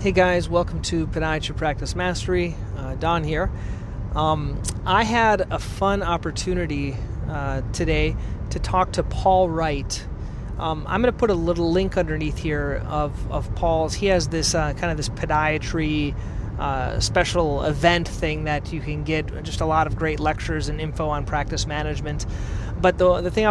Hey guys, welcome to Podiatry Practice Mastery. Don here. I had a fun opportunity today to talk to Paul Wright. I'm going to put a little link underneath here of Paul's. He has this kind of this podiatry special event thing that you can get just a lot of great lectures and info on practice management. But the thing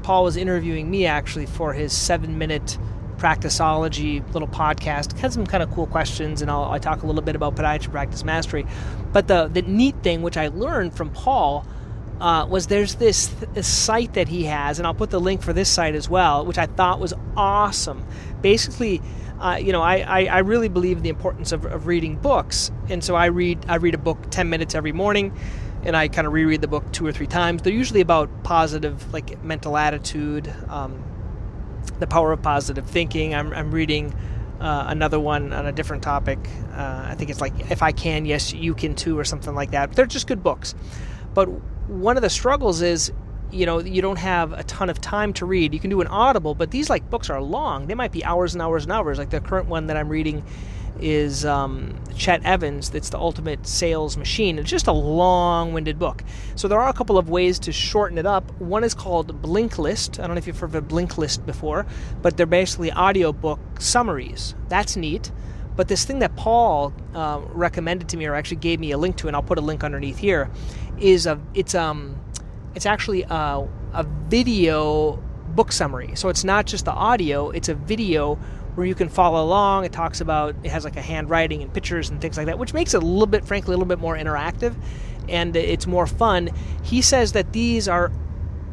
Paul was interviewing me actually for his 7-minute Practiceology little podcast. Had some kind of cool questions, and I talk a little bit about podiatry practice mastery. But the neat thing, which I learned from Paul, was there's this site that he has, and I'll put the link for this site as well, which I thought was awesome. Basically, I really believe in the importance of reading books, and so I read a book 10 minutes every morning, and I kind of reread the book 2 or 3 times. They're usually about positive, like mental attitude, the power of positive thinking. I'm reading another one on a different topic. I think it's like If I Can, Yes, You Can Too, or something like that. They're just good books. But one of the struggles is, you don't have a ton of time to read. You can do an Audible, but these books are long. They might be hours and hours and hours. Like the current one that I'm reading is Chet Evans. That's The Ultimate Sales Machine. It's just a long-winded book. So there are a couple of ways to shorten it up. One is called Blinkist. I don't know if you've heard of Blinkist before, but they're basically audiobook summaries. That's neat. But this thing that Paul recommended to me, or actually gave me a link to, and I'll put a link underneath here, is it's actually a video book summary. So it's not just the audio; it's a video where you can follow along. It has like a handwriting and pictures and things like that, which makes it frankly, a little bit more interactive, and it's more fun. He says that these are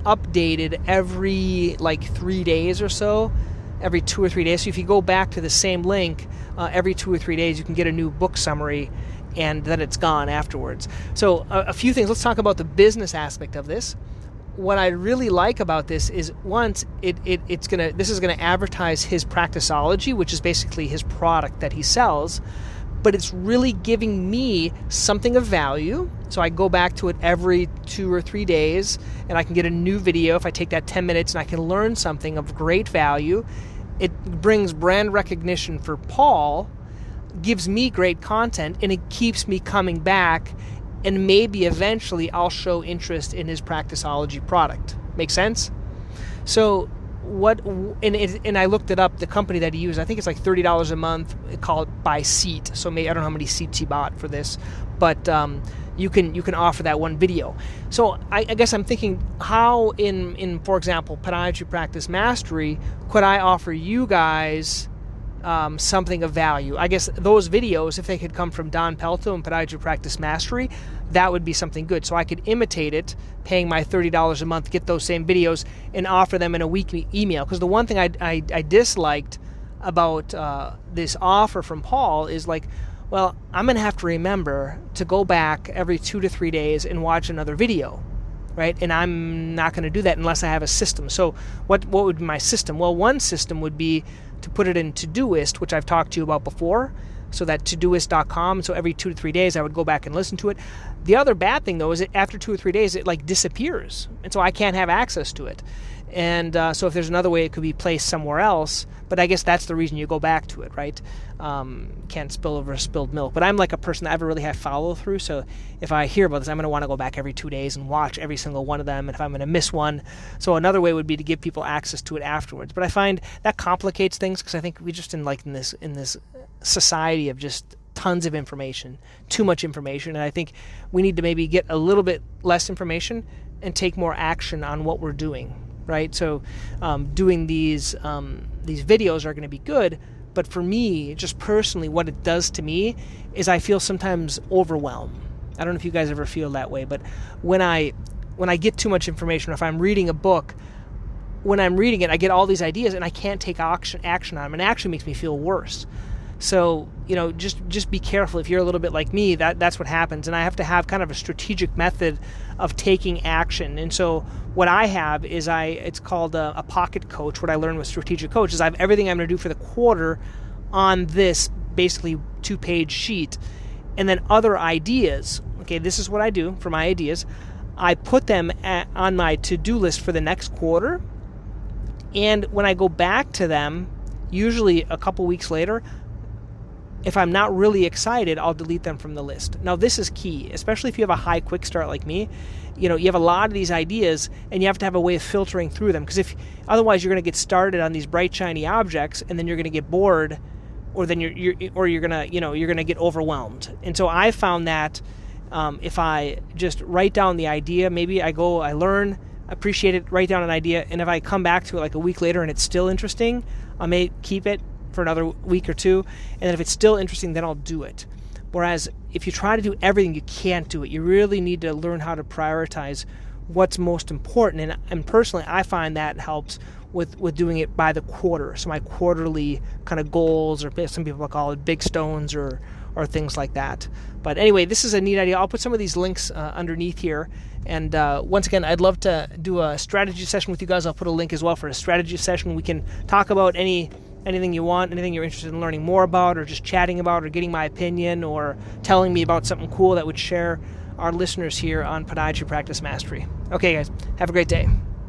updated every 3 days or so, every 2 or 3 days. So if you go back to the same link every 2 or 3 days, you can get a new book summary, and then it's gone afterwards. So a few things. Let's talk about the business aspect of this. What I really like about this is, once this is gonna advertise his Practiceology, which is basically his product that he sells, but it's really giving me something of value. So I go back to it every 2 or 3 days, and I can get a new video if I take that 10 minutes, and I can learn something of great value. It brings brand recognition for Paul, gives me great content, and it keeps me coming back. And maybe eventually I'll show interest in his Practiceology product. Make sense? So and I looked it up, the company that he used, I think it's like $30 a month, called by seat. So maybe, I don't know how many seats he bought for this, but you can offer that one video. So I guess I'm thinking, how in for example, Podiatry Practice Mastery, could I offer you guys something of value? I guess those videos, if they could come from Don Pelto and Podiatry Practice Mastery, that would be something good. So I could imitate it, paying my $30 a month, get those same videos, and offer them in a weekly email. Because the one thing I disliked about this offer from Paul is I'm going to have to remember to go back every 2 to 3 days and watch another video, right? And I'm not going to do that unless I have a system. So what would be my system? Well, one system would be to put it in Todoist, which I've talked to you about before. So that Todoist.com. So every 2 to 3 days, I would go back and listen to it. The other bad thing, though, is that after 2 or 3 days, it disappears, and so I can't have access to it. And so if there's another way, it could be placed somewhere else. But I guess that's the reason you go back to it, right? Can't spill over spilled milk. But I'm like a person that never really have follow through. So if I hear about this, I'm going to want to go back every 2 days and watch every single one of them. And if I'm going to miss one, so another way would be to give people access to it afterwards. But I find that complicates things, because I think we just in this society of just tons of information, too much information, and I think we need to maybe get a little bit less information and take more action on what we're doing. Right, so doing these videos are going to be good, but for me, just personally, what it does to me is I feel sometimes overwhelmed. I don't know if you guys ever feel that way, but when I get too much information, or if I'm reading a book, when I'm reading it, I get all these ideas and I can't take action on them, and it actually makes me feel worse. So, just be careful. If you're a little bit like me, that's what happens. And I have to have kind of a strategic method of taking action. And so what I have is it's called a pocket coach. What I learned with Strategic Coach is I have everything I'm going to do for the quarter on this basically 2-page sheet. And then other ideas. Okay, this is what I do for my ideas. I put them on my to-do list for the next quarter. And when I go back to them, usually a couple weeks later, if I'm not really excited, I'll delete them from the list. Now, this is key, especially if you have a high quick start like me. You have a lot of these ideas, and you have to have a way of filtering through them, because otherwise you're going to get started on these bright, shiny objects, and then you're going to get bored, or then you're going to get overwhelmed. And so I found that if I just write down the idea, maybe I learn, appreciate it, write down an idea, and if I come back to it like a week later and it's still interesting, I may keep it for another week or two, and then if it's still interesting, then I'll do it. Whereas if you try to do everything, you can't do it. You really need to learn how to prioritize what's most important, and personally, I find that helps with doing it by the quarter. So my quarterly kind of goals, or some people call it big stones, or things like that. But anyway, this is a neat idea. I'll put some of these links underneath here. And once again, I'd love to do a strategy session with you guys. I'll put a link as well for a strategy session. We can talk about anything you want, anything you're interested in learning more about, or just chatting about, or getting my opinion, or telling me about something cool that would share our listeners here on Podiatry Practice Mastery. Okay, guys, have a great day.